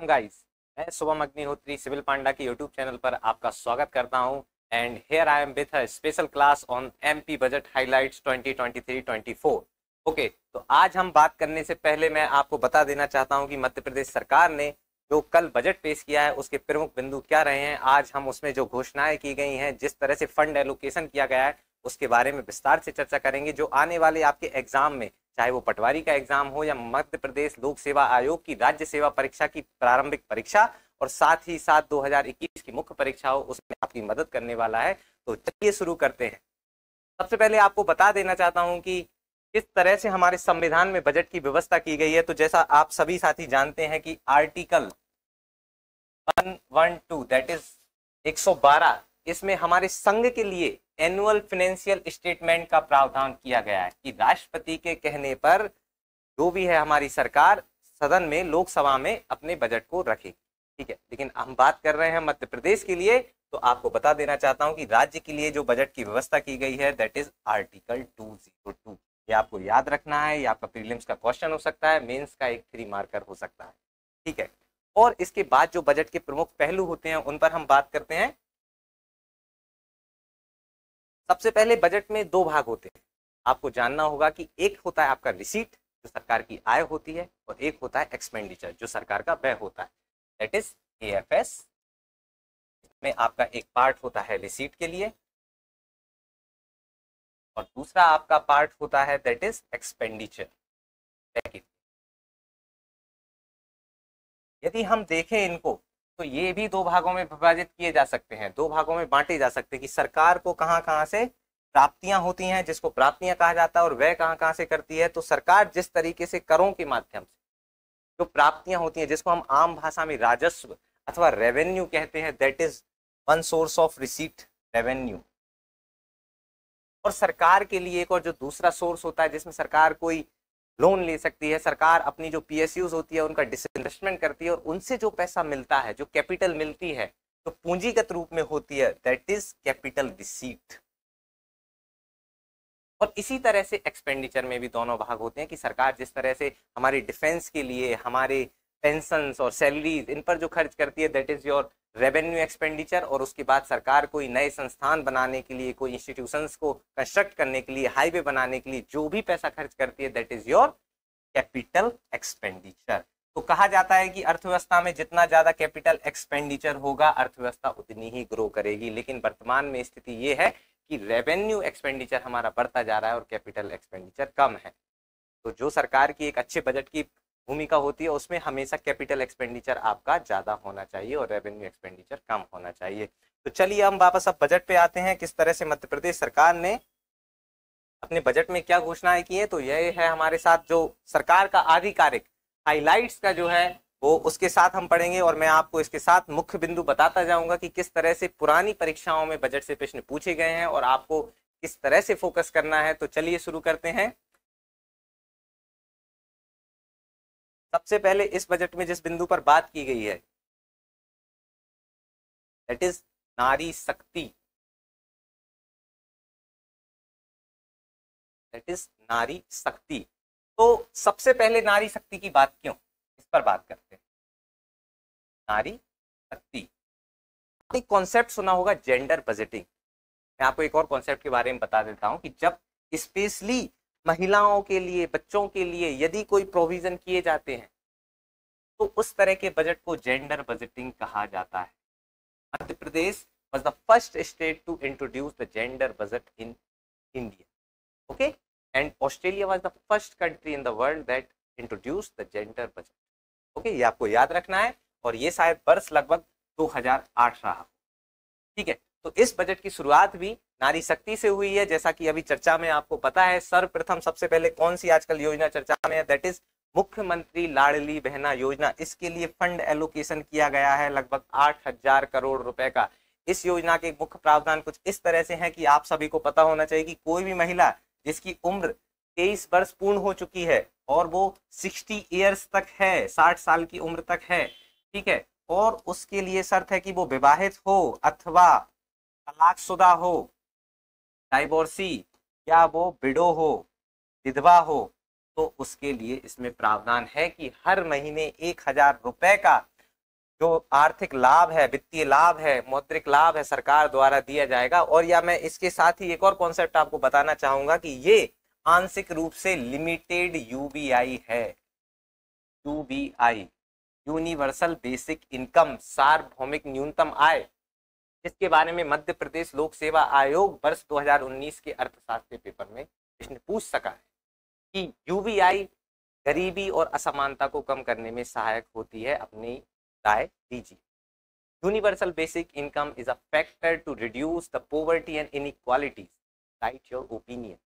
Welcome guys. मैं Shubham Agnihotri civil पांडा के YouTube channel पर आपका स्वागत करता हूं and here I am with a special class on MP budget highlights 2023-24। Okay, तो आज हम बात करने से पहले मैं आपको बता देना चाहता हूं कि मध्य प्रदेश सरकार ने जो कल बजट पेश किया है उसके प्रमुख बिंदु क्या रहे हैं। आज हम उसमें जो घोषणाएं की गई हैं, जिस तरह से फंड एलोकेशन किया गया है, उसके बारे में विस्तार से चर्चा करेंगे। जो आने वाले आपके एग्जाम में, चाहे वो पटवारी का एग्जाम हो या मध्य प्रदेश लोक सेवा आयोग की राज्य सेवा परीक्षा की प्रारंभिक परीक्षा और साथ ही साथ 2021 की मुख्य परीक्षा हो, उसमें आपकी मदद करने वाला है। तो चलिए शुरू करते हैं। सबसे पहले आपको बता देना चाहता हूं कि किस तरह से हमारे संविधान में बजट की व्यवस्था की गई है। तो जैसा आप सभी साथी जानते हैं कि आर्टिकल 112 दैट इज 112, इसमें हमारे संघ के लिए एनुअल फाइनेंशियल स्टेटमेंट का प्रावधान किया गया है कि राष्ट्रपति के कहने पर जो भी है हमारी सरकार सदन में, लोकसभा में अपने बजट को रखेगी। ठीक है, लेकिन हम बात कर रहे हैं मध्य प्रदेश के लिए, तो आपको बता देना चाहता हूं कि राज्य के लिए जो बजट की व्यवस्था की गई है दैट इज आर्टिकल 202। ये आपको याद रखना है। ये आपका प्रीलिम्स का क्वेश्चन हो सकता है, मेंस का एक 3 मार्कर हो सकता है। ठीक है, और इसके बाद जो बजट के प्रमुख पहलू होते हैं उन पर हम बात करते हैं। सबसे पहले बजट में 2 भाग होते हैं। आपको जानना होगा कि एक होता है आपका रिसीट, जो सरकार की आय होती है, और एक होता है एक्सपेंडिचर, जो सरकार का व्यय होता है, दैट इज एएफएस। में आपका एक पार्ट होता है रिसीट के लिए और दूसरा आपका पार्ट होता है दैट इज एक्सपेंडिचर। यदि हम देखें इनको, तो ये भी 2 भागों में विभाजित किए जा सकते हैं, 2 भागों में बांटे जा सकते हैं कि सरकार को कहां कहां से प्राप्तियां होती हैं, जिसको प्राप्तियां कहा जाता है, और वह कहां कहां से करती है। तो सरकार जिस तरीके से करों के माध्यम से जो प्राप्तियां होती हैं, जिसको हम आम भाषा में राजस्व अथवा रेवेन्यू कहते हैं, that is one source of receipt, revenue. और सरकार के लिए एक और जो दूसरा सोर्स होता है जिसमें सरकार कोई लोन ले सकती है, सरकार अपनी जो पीएसयूज होती है उनका डिसइन्वेस्टमेंट करती है और उनसे जो पैसा मिलता है, जो कैपिटल मिलती है, तो पूंजीगत रूप में होती है, दैट इज कैपिटल रिसीट। और इसी तरह से एक्सपेंडिचर में भी दोनों भाग होते हैं कि सरकार जिस तरह से हमारे डिफेंस के लिए, हमारे पेंशन और सैलरीज, इन पर जो खर्च करती है, that is your revenue expenditure. और उसके बाद सरकार कोई नए संस्थान बनाने के लिए, कोई इंस्टीट्यूशंस को कंस्ट्रक्ट करने के लिए, हाईवे बनाने के लिए जो भी पैसा खर्च करती है, that is your capital expenditure. तो कहा जाता है कि अर्थव्यवस्था में जितना ज्यादा कैपिटल एक्सपेंडिचर होगा, अर्थव्यवस्था उतनी ही ग्रो करेगी। लेकिन वर्तमान में स्थिति ये है कि रेवेन्यू एक्सपेंडिचर हमारा बढ़ता जा रहा है और कैपिटल एक्सपेंडिचर कम है। तो जो सरकार की एक अच्छे बजट की भूमिका होती है, उसमें हमेशा कैपिटल एक्सपेंडिचर आपका ज्यादा होना चाहिए और रेवेन्यू एक्सपेंडिचर कम होना चाहिए। तो चलिए हम वापस अब बजट पे आते हैं, किस तरह से मध्य प्रदेश सरकार ने अपने बजट में क्या घोषणाएं की है। तो यह है हमारे साथ जो सरकार का आधिकारिक हाइलाइट्स का जो है वो, उसके साथ हम पढ़ेंगे और मैं आपको इसके साथ मुख्य बिंदु बताता जाऊंगा कि किस तरह से पुरानी परीक्षाओं में बजट से प्रश्न पूछे गए हैं और आपको किस तरह से फोकस करना है। तो चलिए शुरू करते हैं। सबसे पहले इस बजट में जिस बिंदु पर बात की गई है दैट इज नारी शक्ति, दैट इज नारी शक्ति। तो सबसे पहले नारी शक्ति की बात क्यों, इस पर बात करते हैं। नारी शक्ति, एक कॉन्सेप्ट सुना होगा जेंडर बजटिंग। मैं आपको एक और कॉन्सेप्ट के बारे में बता देता हूं कि जब स्पेशली महिलाओं के लिए, बच्चों के लिए यदि कोई प्रोविजन किए जाते हैं तो उस तरह के बजट को जेंडर बजटिंग कहा जाता है। Madhya Pradesh was the first state to introduce the gender budget in India. Okay, and Australia was the first country in the world that introduced the gender budget. Okay, ये आपको याद रखना है और ये शायद वर्ष लगभग 2008 रहा। ठीक है, तो इस बजट की शुरुआत भी नारी शक्ति से हुई है। जैसा कि अभी चर्चा में आपको पता है, सर्वप्रथम सबसे पहले कौन सी आजकल योजना चर्चा में है, दैट इज मुख्यमंत्री लाडली बहना योजना। इसके लिए फंड एलोकेशन किया गया है लगभग 8,000 करोड़ रुपए का। इस योजना के मुख्य प्रावधान कुछ इस तरह से हैं कि आप सभी को पता होना चाहिए कि कोई भी महिला जिसकी उम्र 23 वर्ष पूर्ण हो चुकी है और वो 60 ईयर्स तक है, 60 साल की उम्र तक है, ठीक है, और उसके लिए शर्त है कि वो विवाहित हो अथवा तलाकशुदा हो, डाइवोर्सी, या वो विडो हो, विधवा हो, तो उसके लिए इसमें प्रावधान है कि हर महीने 1,000 रुपए का जो आर्थिक लाभ है, वित्तीय लाभ है, मौद्रिक लाभ है, सरकार द्वारा दिया जाएगा। और या मैं इसके साथ ही एक और कॉन्सेप्ट आपको बताना चाहूंगा कि ये आंशिक रूप से लिमिटेड यूबीआई है। यूबीआई, यूनिवर्सल बेसिक इनकम, सार्वभौमिक न्यूनतम आय, जिसके बारे में मध्य प्रदेश लोक सेवा आयोग वर्ष 2019 के अर्थशास्त्र पेपर में प्रश्न पूछ सका है कि यूबीआई गरीबी और असमानता को कम करने में सहायक होती है। अपनी राय दीजिए। Universal basic income is a factor to reduce the poverty and inequalities, write your opinion.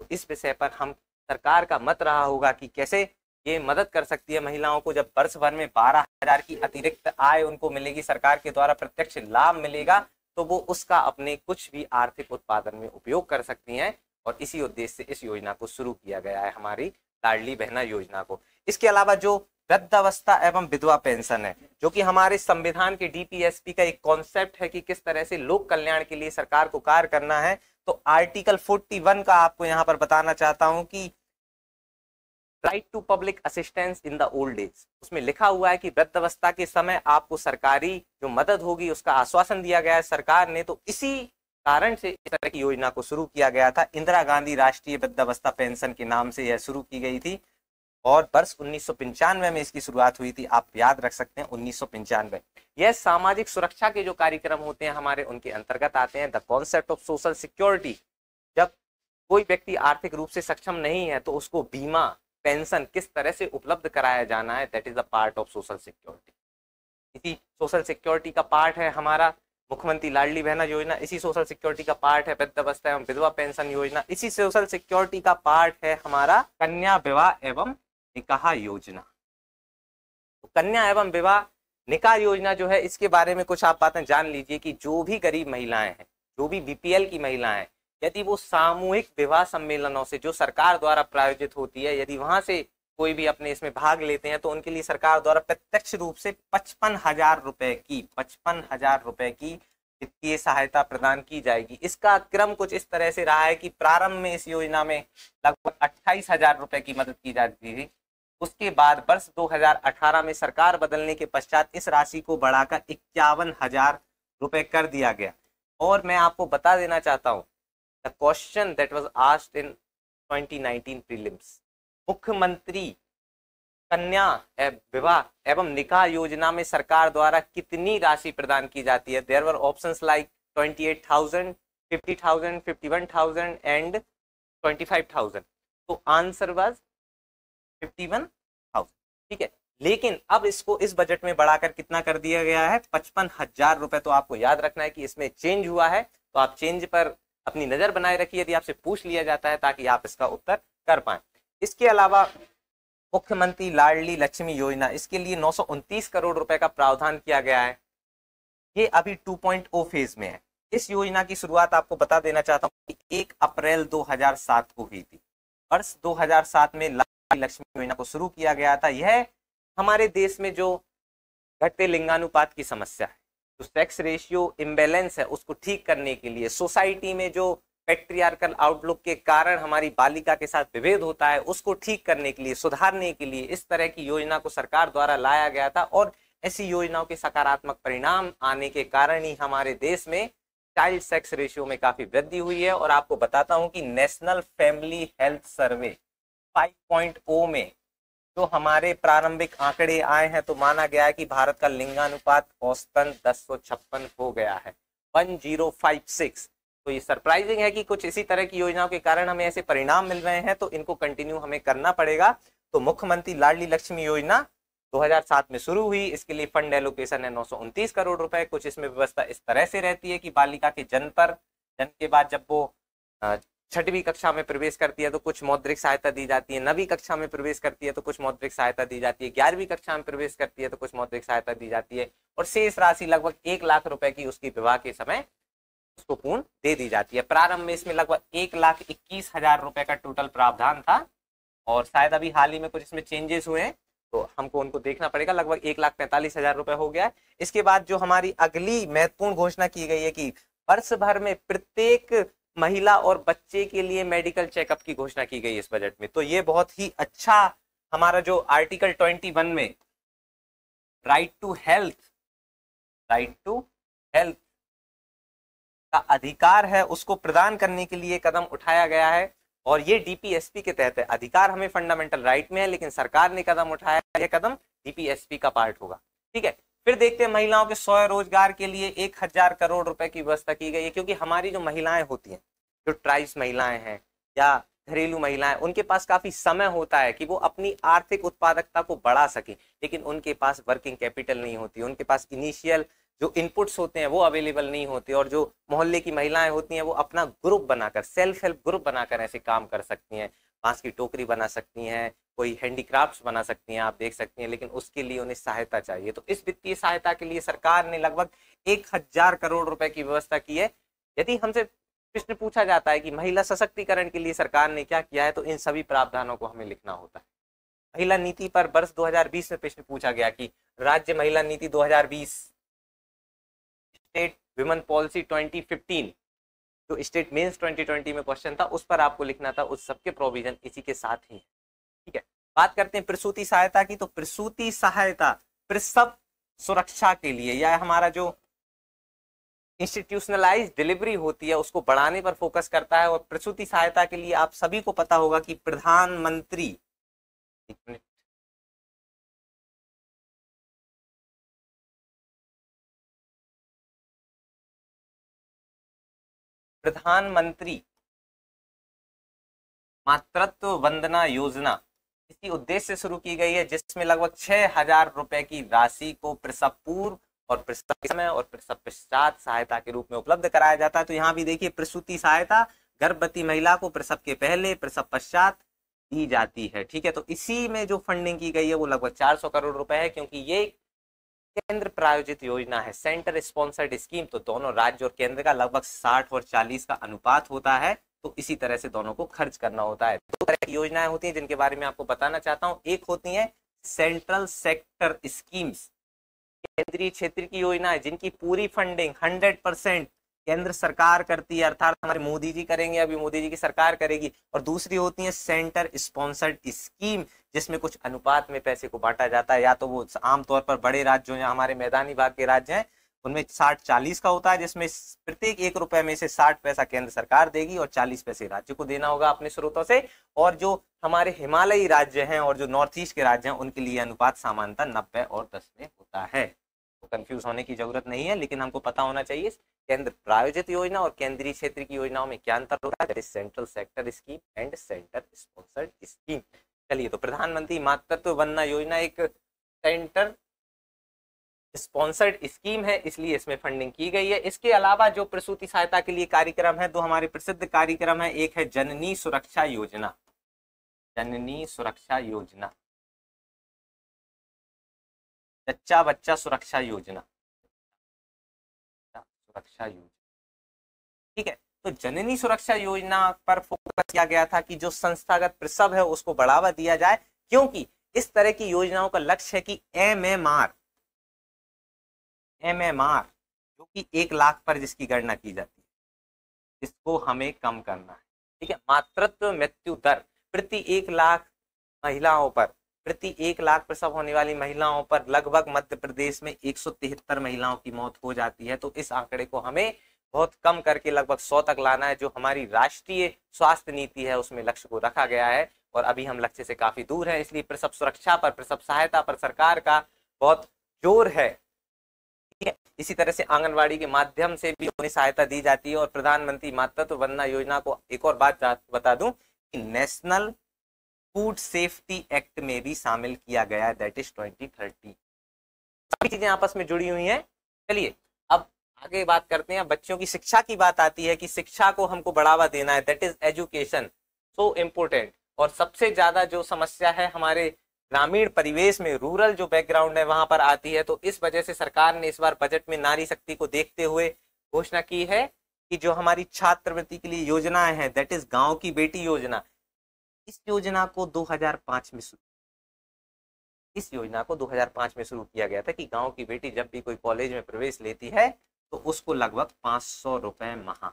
तो इस विषय पर हम सरकार का मत रहा होगा कि कैसे ये मदद कर सकती है महिलाओं को। जब वर्ष भर में 12,000 की अतिरिक्त आय उनको मिलेगी, सरकार के द्वारा प्रत्यक्ष लाभ मिलेगा, तो वो उसका अपने कुछ भी आर्थिक उत्पादन में उपयोग कर सकती हैं। और इसी उद्देश्य से इस योजना को शुरू किया गया है, हमारी लाडली बहना योजना को। इसके अलावा जो वृद्धावस्था एवं विधवा पेंशन है, जो कि हमारे संविधान के डीपीएसपी का एक कॉन्सेप्ट है कि किस तरह से लोक कल्याण के लिए सरकार को कार्य करना है, तो आर्टिकल 41 का आपको यहाँ पर बताना चाहता हूं कि right to public assistance in the old age, उसमें लिखा हुआ है कि वृद्धावस्था के समय आपको सरकारी जो मदद होगी उसका आश्वासन दिया गया है सरकार ने। तो इसी कारण से इस तरह की योजना को शुरू किया गया था। इंदिरा गांधी राष्ट्रीय वृद्धावस्था पेंशन के नाम से यह शुरू की गई थी और वर्ष 1995 में इसकी शुरुआत हुई थी। आप याद रख सकते हैं 1995। यह सामाजिक सुरक्षा के जो कार्यक्रम होते हैं हमारे, उनके अंतर्गत आते हैं। The concept of social security, जब कोई व्यक्ति आर्थिक रूप से सक्षम नहीं है तो उसको बीमा पेंशन किस तरह से उपलब्ध कराया जाना है, that is the part of social security. इसी सोशल सिक्योरिटी का पार्ट है हमारा मुख्यमंत्री लाडली बहना योजना। इसी सोशल सिक्योरिटी का पार्ट है वृद्धावस्था एवं विधवा पेंशन योजना। इसी सोशल सिक्योरिटी का पार्ट है हमारा कन्या विवाह एवं निकाह योजना। तो कन्या एवं विवाह निकाह योजना जो है, इसके बारे में कुछ आप बातें जान लीजिए कि जो भी गरीब महिलाएं हैं, जो भी बीपीएल की महिलाएं, यदि वो सामूहिक विवाह सम्मेलनों से जो सरकार द्वारा प्रायोजित होती है, यदि वहां से कोई भी अपने इसमें भाग लेते हैं, तो उनके लिए सरकार द्वारा प्रत्यक्ष रूप से 55,000 रुपए की वित्तीय सहायता प्रदान की जाएगी। इसका क्रम कुछ इस तरह से रहा है कि प्रारंभ में इस योजना में लगभग 28,000 रुपए की मदद की जाती थी। उसके बाद वर्ष 2018 में सरकार बदलने के पश्चात इस राशि को बढ़ाकर 51,000 रुपए कर दिया गया। और मैं आपको बता देना चाहता हूं, the question that was asked in 2019 prelims, मुख्यमंत्री कन्या विवाह एवं निकाह योजना में सरकार द्वारा कितनी राशि प्रदान की जाती है। There were options like 28,000, 50,000, 51,000 and 25,000। तो आंसर वाज 51,000। ठीक है, लेकिन अब इसको इस बजट में बढ़ाकर कितना कर दिया गया है, 55,000 रुपए। तो आपको याद रखना है कि इसमें चेंज हुआ है, तो आप चेंज पर अपनी नजर बनाए रखिए यदि आपसे पूछ लिया जाता है, ताकि आप इसका उत्तर कर पाए। इसके अलावा मुख्यमंत्री लाडली लक्ष्मी योजना, इसके लिए 929 करोड़ रुपए का प्रावधान किया गया है। ये अभी 2.0 फेज में है। इस योजना की शुरुआत आपको बता देना चाहता हूं कि 1 अप्रैल 2007 को हुई थी। वर्ष 2007 में लाडली लक्ष्मी योजना को शुरू किया गया था। यह हमारे देश में जो घटते लिंगानुपात की समस्या है, जो सेक्स रेशियो इम्बैलेंस है, उसको ठीक करने के लिए, सोसाइटी में जो पैट्रियार्कल आउटलुक के कारण हमारी बालिका के साथ विभेद होता है, उसको ठीक करने के लिए, सुधारने के लिए इस तरह की योजना को सरकार द्वारा लाया गया था। और ऐसी योजनाओं के सकारात्मक परिणाम आने के कारण ही हमारे देश में चाइल्ड सेक्स रेशियो में काफी वृद्धि हुई है। और आपको बताता हूं कि नेशनल फैमिली हेल्थ सर्वे 5.0 में जो हमारे प्रारंभिक आंकड़े आए हैं, तो माना गया है कि भारत का लिंगानुपात औसतन 1056 हो गया है, 1056। तो ये सरप्राइजिंग है कि कुछ इसी तरह की योजनाओं के कारण हमें ऐसे परिणाम मिल रहे हैं, तो इनको कंटिन्यू हमें करना पड़ेगा। तो मुख्यमंत्री लाडली लक्ष्मी योजना 2007 में शुरू हुई। इसके लिए फंड एलोकेशन है 929 करोड़ रुपए। कुछ इसमें व्यवस्था इस तरह से रहती है कि बालिका के जन्म के बाद जब वो 6वीं कक्षा में प्रवेश करती है तो कुछ मौद्रिक सहायता दी जाती है, 9वीं कक्षा में प्रवेश करती है तो कुछ मौद्रिक सहायता दी जाती है, 11वीं कक्षा में प्रवेश करती है तो कुछ मौद्रिक सहायता दी जाती है, और शेष राशि लगभग 1 लाख रुपए की उसकी विवाह के समय उसको पूर्ण दे दी जाती है। प्रारंभ में इसमें लगभग 1,21,000 रुपए का टोटल प्रावधान था, और शायद अभी हाल ही में कुछ इसमें चेंजेस हुए हैं, तो हमको उनको देखना पड़ेगा। लगभग 1,45,000 रुपए हो गया है। इसके बाद जो हमारी अगली महत्वपूर्ण घोषणा की गई है कि वर्ष भर में प्रत्येक महिला और बच्चे के लिए मेडिकल चेकअप की घोषणा की गई इस बजट में। तो ये बहुत ही अच्छा हमारा जो आर्टिकल 21 में right to health, right to health का अधिकार है उसको प्रदान करने के लिए कदम उठाया गया है। और ये डीपीएसपी के तहत है। अधिकार हमें फंडामेंटल राइट में है, लेकिन सरकार ने कदम उठाया, यह कदम डीपीएसपी का पार्ट होगा। ठीक है, फिर देखते हैं महिलाओं के स्वरोजगार के लिए 1000 करोड़ रुपए की व्यवस्था की गई है, क्योंकि हमारी जो महिलाएं होती हैं, जो ट्राइब्स महिलाएं हैं या घरेलू महिलाएं, उनके पास काफी समय होता है कि वो अपनी आर्थिक उत्पादकता को बढ़ा सके, लेकिन उनके पास वर्किंग कैपिटल नहीं होती, उनके पास इनिशियल जो इनपुट्स होते हैं वो अवेलेबल नहीं होते। और जो मोहल्ले की महिलाएं होती हैं वो अपना ग्रुप बनाकर, सेल्फ हेल्प ग्रुप बनाकर ऐसे काम कर सकती हैं, बांस की टोकरी बना सकती हैं, कोई हैंडीक्राफ्ट्स बना सकती हैं, आप देख सकती हैं, लेकिन उसके लिए उन्हें सहायता चाहिए। तो इस वित्तीय सहायता के लिए सरकार ने लगभग 1000 करोड़ रुपए की व्यवस्था की है। यदि हमसे प्रश्न पूछा जाता है कि महिला सशक्तिकरण के लिए सरकार ने क्या किया है, तो इन सभी प्रावधानों को हमें लिखना होता है। महिला नीति पर वर्ष 2020 में प्रश्न पूछा गया कि राज्य महिला नीति 2020, स्टेट विमेन पॉलिसी 2015, जो स्टेट मेंस 2020 में क्वेश्चन था, उस पर आपको लिखना था। उस सबके प्रोविजन इसी के साथ ही है। ठीक है, बात करते हैं प्रसूति सहायता की। तो प्रसूति सहायता प्रसव सुरक्षा के लिए, या हमारा जो इंस्टीट्यूशनलाइज डिलीवरी होती है उसको बढ़ाने पर फोकस करता है। और प्रसूति सहायता के लिए आप सभी को पता होगा कि प्रधानमंत्री, एक मिनट, प्रधानमंत्री मातृत्व वंदना योजना इसी उद्देश्य से शुरू की गई है, जिसमें लगभग 6000 रुपए की राशि को प्रसव पूर्व और प्रसव के समय और प्रसव पश्चात सहायता के रूप में उपलब्ध कराया जाता है। तो यहाँ भी देखिए, प्रसूति सहायता गर्भवती महिला को प्रसव के पहले, प्रसव पश्चात दी जाती है। ठीक है, तो इसी में जो फंडिंग की गई है वो लगभग 400 करोड़ रुपए है, क्योंकि ये केंद्र प्रायोजित योजना है, सेंटर स्पॉन्सर्ड स्कीम। तो दोनों राज्य और केंद्र का लगभग 60 और 40 का अनुपात होता है, तो इसी तरह से दोनों को खर्च करना होता है। दो तरह की योजनाएं होती हैं जिनके बारे में आपको बताना चाहता हूं। एक होती है सेंट्रल सेक्टर स्कीम्स, केंद्रीय क्षेत्र की योजना है जिनकी पूरी फंडिंग 100% केंद्र सरकार करती है, अर्थात हमारे मोदी जी करेंगे, अभी मोदी जी की सरकार करेगी। और दूसरी होती है सेंटर स्पॉन्सर्ड स्कीम, जिसमें कुछ अनुपात में पैसे को बांटा जाता है। या तो वो आमतौर पर बड़े राज्य जो हमारे मैदानी भाग के राज्य हैं उनमें 60-40 का होता है, जिसमें प्रत्येक 1 रुपए में से 60 पैसा केंद्र सरकार देगी और 40 पैसे राज्य को देना होगा अपने स्रोतों से। और जो हमारे हिमालयी राज्य हैं और जो नॉर्थ ईस्ट के राज्य हैं उनके लिए अनुपात सामान्यतः 90 और 10 में होता है। तो कंफ्यूज होने की जरूरत नहीं है, लेकिन हमको पता होना चाहिए केंद्र प्रायोजित योजना और केंद्रीय क्षेत्र की योजनाओं में क्या अंतर होता है। That is central sector scheme and centre sponsored scheme. चलिए, तो प्रधानमंत्री मातृत्व वंदना योजना एक सेंटर स्पॉन्सर्ड स्कीम है, इसलिए इसमें फंडिंग की गई है। इसके अलावा जो प्रसूति सहायता के लिए कार्यक्रम है, दो हमारे प्रसिद्ध कार्यक्रम है। एक है जननी सुरक्षा योजना, जननी सुरक्षा योजना, जच्चा बच्चा सुरक्षा योजना, सुरक्षा योजना। ठीक है, तो जननी सुरक्षा योजना पर फोकस किया गया था कि जो संस्थागत प्रसव है उसको बढ़ावा दिया जाए, क्योंकि इस तरह की योजनाओं का लक्ष्य है कि एमएमआर जो कि 1 लाख पर जिसकी गणना की जाती है, इसको हमें कम करना है। ठीक है, मातृत्व मृत्यु दर प्रति 1 लाख महिलाओं पर, प्रति 1 लाख प्रसव होने वाली महिलाओं पर लगभग मध्य प्रदेश में 173 महिलाओं की मौत हो जाती है। तो इस आंकड़े को हमें बहुत कम करके लगभग 100 तक लाना है, जो हमारी राष्ट्रीय स्वास्थ्य नीति है उसमें लक्ष्य को रखा गया है। और अभी हम लक्ष्य से काफी दूर हैं, इसलिए प्रसव सुरक्षा पर, प्रसव सहायता पर सरकार का बहुत जोर है। ठीक है, इसी तरह से आंगनवाड़ी के माध्यम से भी उन्हें सहायता दी जाती है। और प्रधानमंत्री मातृत्व वंदना योजना को एक और बात बता दूं कि नेशनल फूड सेफ्टी एक्ट में भी शामिल किया गया है, दैट इज 2030। सभी चीजें आपस में जुड़ी हुई हैं। चलिए, अब आगे बात करते हैं। बच्चों की शिक्षा की बात आती है कि शिक्षा को हमको बढ़ावा देना है, that is education, so important. और सबसे ज्यादा जो समस्या है हमारे ग्रामीण परिवेश में, रूरल जो बैकग्राउंड है वहां पर आती है। तो इस वजह से सरकार ने इस बार बजट में नारी शक्ति को देखते हुए घोषणा की है कि जो हमारी छात्रवृत्ति के लिए योजनाएं हैं, दैट इज गांव की बेटी योजना, इस योजना को 2005 में शुरू किया गया था कि गांव की बेटी जब भी कोई कॉलेज में प्रवेश लेती है तो उसको लगभग 500 रुपए माह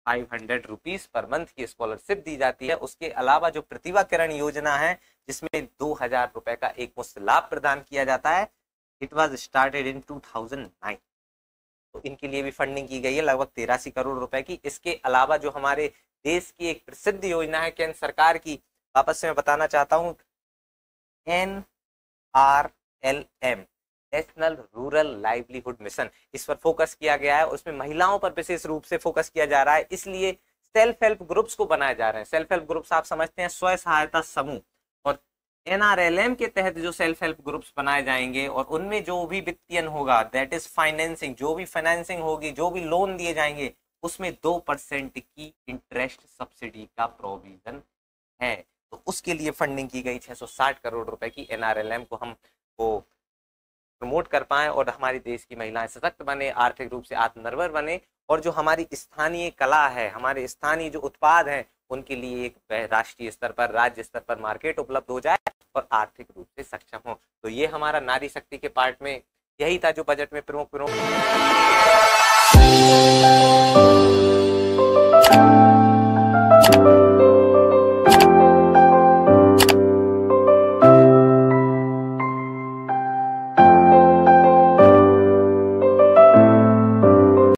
500 रुपीज पर मंथ की स्कॉलरशिप दी जाती है। उसके अलावा जो प्रतिभा किरण योजना है जिसमें 2000 रुपए का एक मुफ्त लाभ प्रदान किया जाता है, इट वॉज स्टार्टेड इन 2009। तो इनके लिए भी फंडिंग की गई है लगभग 83 करोड़ रुपए की। इसके अलावा जो हमारे देश की एक प्रसिद्ध योजना है केंद्र सरकार की, वापस से मैं बताना चाहता हूँ, NRLM, national rural livelihood mission, इस पर फोकस किया गया है। उसमें महिलाओं पर विशेष रूप से फोकस किया जा रहा है, इसलिए सेल्फ हेल्प ग्रुप्स को बनाए जा रहे हैं। सेल्फ हेल्प ग्रुप्स आप समझते हैं स्वयं सहायता समूह, और NRLM के तहत जो सेल्फ हेल्प ग्रुप्स बनाए जाएंगे और उनमें जो भी वित्तीयन होगा, दैट इज फाइनेंसिंग, जो भी फाइनेंसिंग होगी, जो भी लोन दिए जाएंगे, उसमें 2% की इंटरेस्ट सब्सिडी का प्रोविजन है। तो उसके लिए फंडिंग की गई 660 करोड़ रुपए की। NRLM को हम को प्रमोट कर पाए और हमारे देश की महिलाएं सशक्त बने, आर्थिक रूप से आत्मनिर्भर बने, और जो हमारी स्थानीय कला है, हमारे स्थानीय जो उत्पाद हैं, उनके लिए एक राष्ट्रीय स्तर पर, राज्य स्तर पर मार्केट उपलब्ध हो जाए और आर्थिक रूप से सक्षम हो। तो ये हमारा नारी शक्ति के पार्ट में यही था जो बजट में प्रमुख